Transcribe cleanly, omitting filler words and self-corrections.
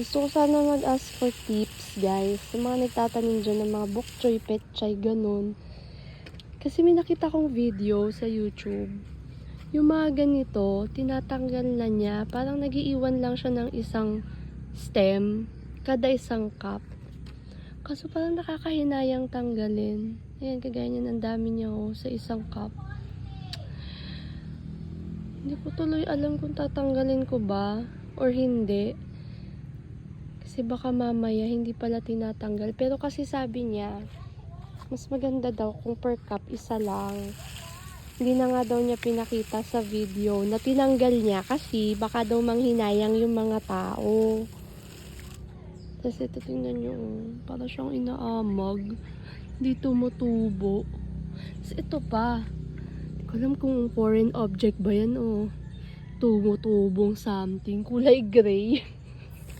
Gusto ko sana mag-ask for tips, guys. Sa mga nagtatanim dyan ng mga bok choy, pet choy, ganun. Kasi may nakita kong video sa YouTube. Yung mga ganito, tinatanggal na niya. Parang nagiiwan lang siya ng isang stem kada isang cup. Kaso parang nakakahinayang tanggalin. Ayan, kagaya niyan, ang dami niya sa isang cup. Hindi ko tuloy alam kung tatanggalin ko ba or hindi. Kasi baka mamaya hindi pala tinatanggal. Pero kasi sabi niya, mas maganda daw kung per cup isa lang. Hindi na nga daw niya pinakita sa video na tinanggal niya kasi baka daw manghinayang yung mga tao. Kasi ito, tingnan nyo, para siyang inaamag. Hindi tumutubo. Tapos ito pa. Hindi ko alam kung foreign object ba yan, Tumutubong something. Kulay gray.